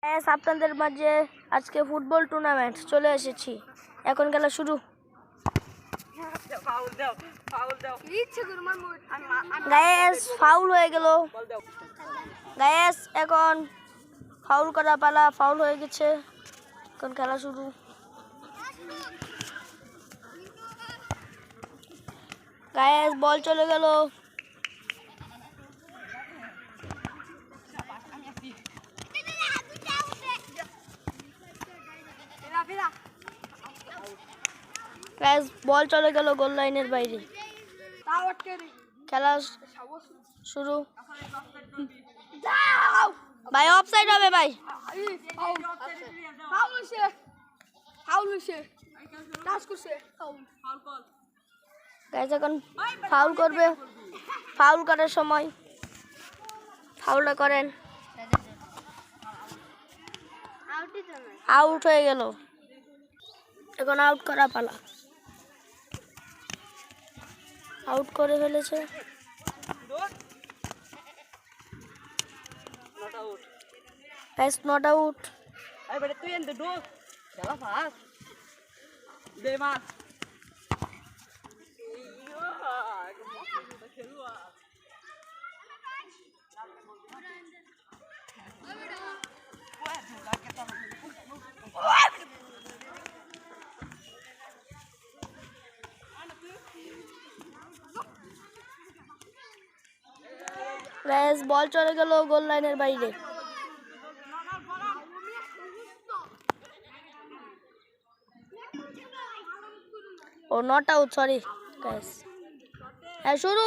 আপনাদের মাঝে আজকে ফুটবল টুর্নামেন্ট চলে এসেছি। এখন খেলা শুরু। গায়েস ফাউল হয়ে গেল। গায়েস এখন ফাউল করা পালা, ফাউল হয়ে গেছে। এখন খেলা শুরু। গায়েস বল চলে গেল। গায়েস বল চলে গেল গোল লাইনের বাইরে। খেলা শুরু। ভাই অফসাইড হবে ভাই। গাইস এখন ফাউল করবে। ফাউল করার সময় ফাউলটা করেন। আউট হয়ে গেল। এখন আউট করা পালা। আউট করে ফেলেছে। Guys not out. গাইস বল চলে গেল গোল লাইনের বাইরে। ও নট আউট, সরি গাইস। হ্যাঁ শুরু।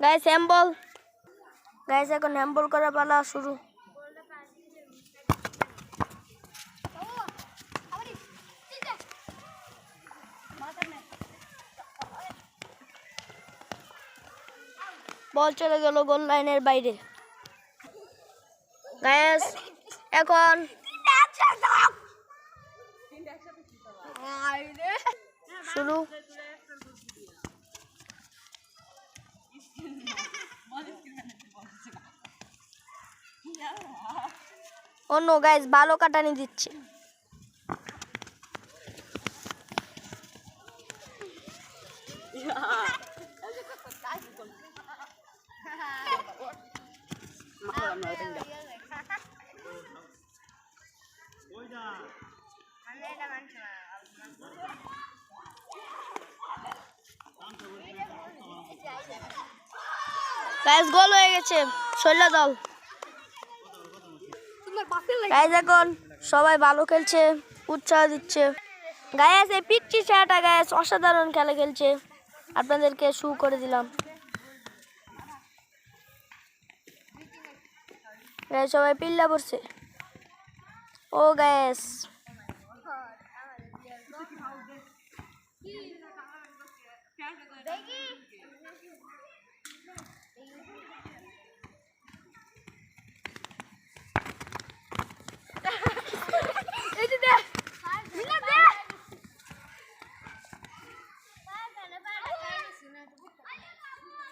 Guys handball. গাইস এখন হ্যান্ডবল করা পালা শুরু। বল চলে গেল গোল লাইনের বাইরে। গাইস এখন শুরু। অন্য গাইস ভালো কাটানি দিচ্ছে। গাইস গোল হয়ে গেছে শৈলা দল। গাইস এখন সবাই ভালো খেলছে, উৎসাহ দিচ্ছে। গাইস এই পিচ্চি ছেলেটা গাইস অসাধারণ খেলা খেলছে, আপনাদেরকে শু করে দিলাম। গাইস সবাই পিল্লা পড়ছে। ও গাইস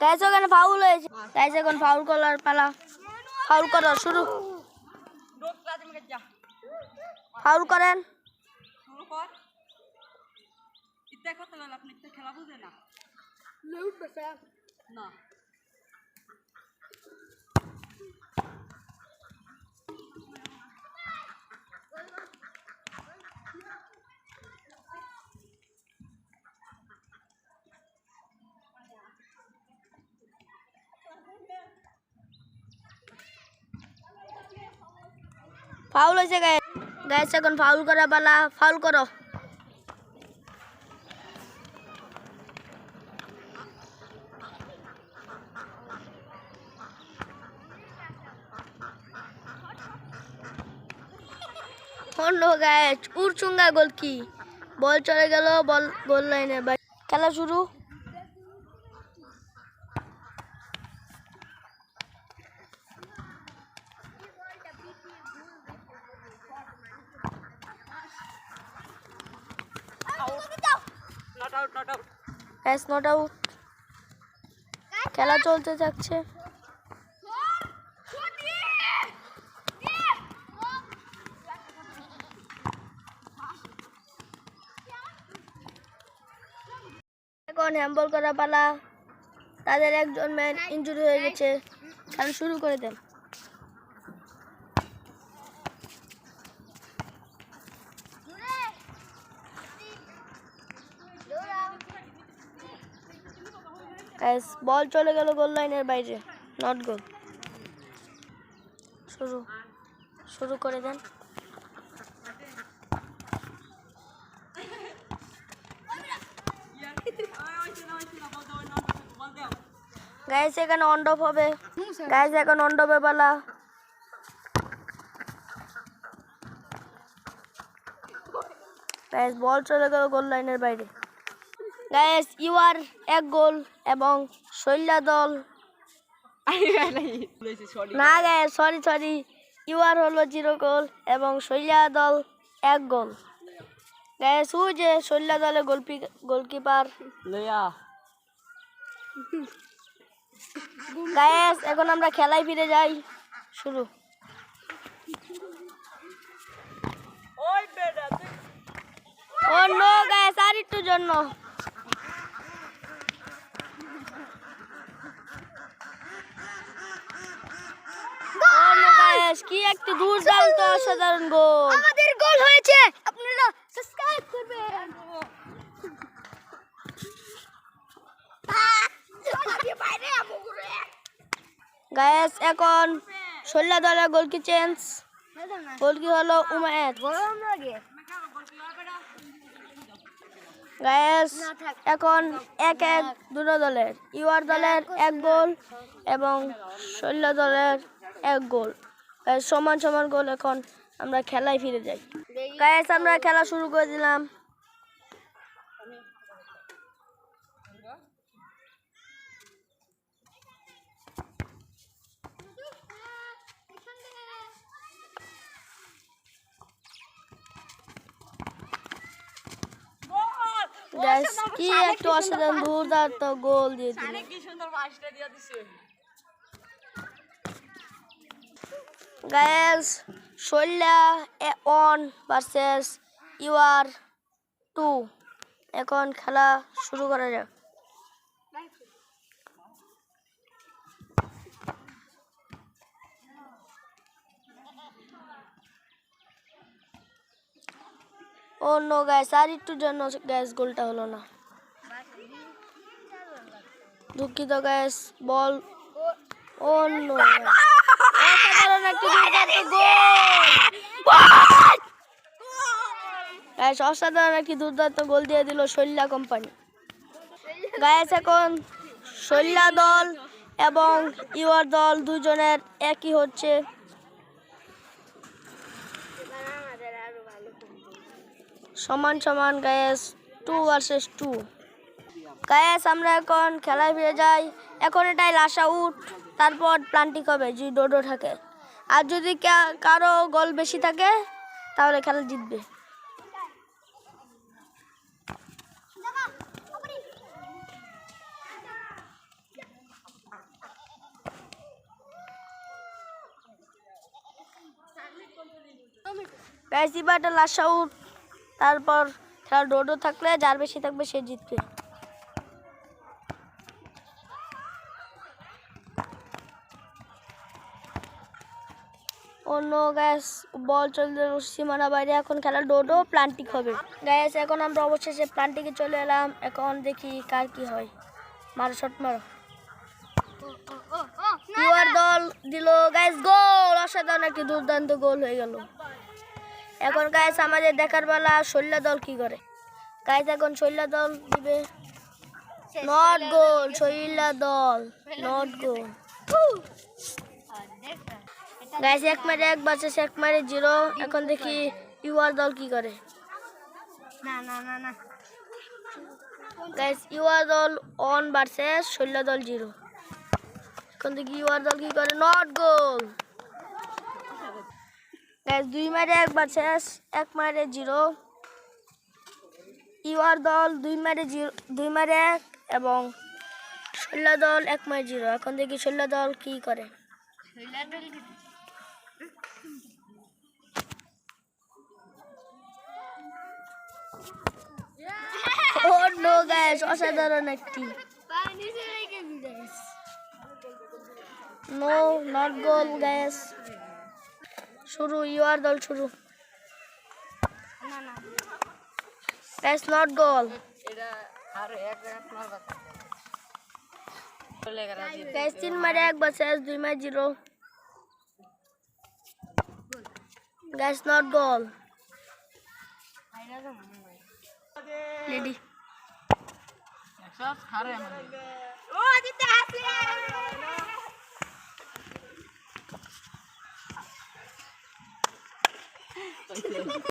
গাইস ওখানে ফাউল হয়েছে। গাইস এখন ফাউল করার পালা। ফাউল করা শুরু। ফাউল করেন। ফাউল হয়েছে গাইস। গাইস এখন ফাউল করা পালা। ফাউল করো। অন্য গাইস উড়চুঙ্গা গোল কি। বল চলে গেল বল গোল লাইনের বাইরে। খেলা শুরু। গাইস নট আউট, খেলা চলতে থাকছে। এখন হ্যান্ডবল করা পালা, তাদের একজন ম্যান ইনজুরি হয়ে গেছে, খেলা শুরু করে দেন। বল চলে গেল গোল লাইনের বাইরে, নট গোল। শুরু করে দেন। গাইস এখানে অন অফ হবে, গাইস এখন অন অফে পালা। গাইস বল চলে গেল গোল লাইনের বাইরে। গাইস ইউআর 1 গোল এবং শৈলা দল না গাইস সরি ইউআর হলো 0 গোল এবং শৈলা দল 1 গোল। গাইস ও যে শৈলা দলের গোলকিপার গাইস এখন আমরা খেলায় ফিরে যাই। শুরু। ও নো গাইস আর একটু জন্য। ও নো গাইস কি একটা দুর্দান্ত অসাধারণ গোল, আমাদের গোল হয়েছে, আপনারা সাবস্ক্রাইব করবেন। গাইস এখন শৈলা দলের গোলকি চেঞ্জ, গোলকি হলো উমায়েত। গাইস এখন 1-1 দুটো দলের, ইউআর দলের 1 গোল এবং শৈলা দলের 1 গোল। সমান সমান গোল। এখন আমরা খেলায় ফিরে যাই। গাইস আমরা খেলা শুরু করে দিলাম। গাইস কি একটা অসাধারণ দুর্দান্ত গোল দিয়ে দিল। গাইস শৈলা 1 ভার্সেস ইউআর 2, এখন খেলা শুরু করা যাক। ও নো গাইস আর একটু জন্য গাইস গোলটা হলো না, দুঃখিত গাইস। বল ও নো, অসাধারণ একটি দুর্দান্ত গোল গাইস, অসাধারণ একটি দুর্দান্ত গোল দিয়ে দিল শৈলা কোম্পানি। গাইস এখন শৈলা দল এবং ইউআর দল দুজনের একই হচ্ছে। সমান সমান গাইস 2 ভার্সেস 2। গাইস আমরা এখন খেলায় ফিরে যাই। এখন এটাই লাস্ট আউট, তারপর প্লান্টিং হবে যদি ডোডো থাকে, আর যদি কারো গোল বেশি থাকে তাহলে খেলা জিতবে। গাইস এবারটা লাস্ট আউট, তারপর খেলা ডোডো থাকলে যার বেশি থাকবে সে জিতবে। অন্য গ্যাস বল চলতে সীমানা বাইরে, এখন খেলা ডোডো প্লান্টিক হবে। গ্যাস এখন আমরা অবশেষে প্লান্টিকে চলে এলাম, এখন দেখি কার কি হয়। মারো শট মারো। ইউআর দল দিল গ্যাস গোল, অসাধারণ একটি দুর্দান্ত গোল হয়ে গেল। এখন গ্যাস আমাদের দেখার বেলা শৈলা দল কি করে। গ্যাস এখন শৈলা দল দিবে, নট গোল, শৈলা দল নট গোল। গাইস 1 মারে 1 ভার্সেস 1 মারে 0। এখন দেখি ইউআর দল কি করে। না গাইস ইউআর দল 1 ভার্সেস শৈলা দল 0। এখন দেখি ইউআর দল কি করে, নট গোল। গাইস 2 মারে 1 ভার্সেস 1 মারে 0। ইউআর দল 2 মারে 1 এবং শৈলা দল 1 মারে 0। এখন দেখি শৈলা দল কি করে। ও নো গাইস, অসাধারণ একটি। No, not goal guys. শুরু, ইউআর দল শুরু। Guys not goal. গাইস 3 মারে 1 ভার্সেস 2 মারে 0। Guys not goal. রেডি। ও আদিত্য আসলে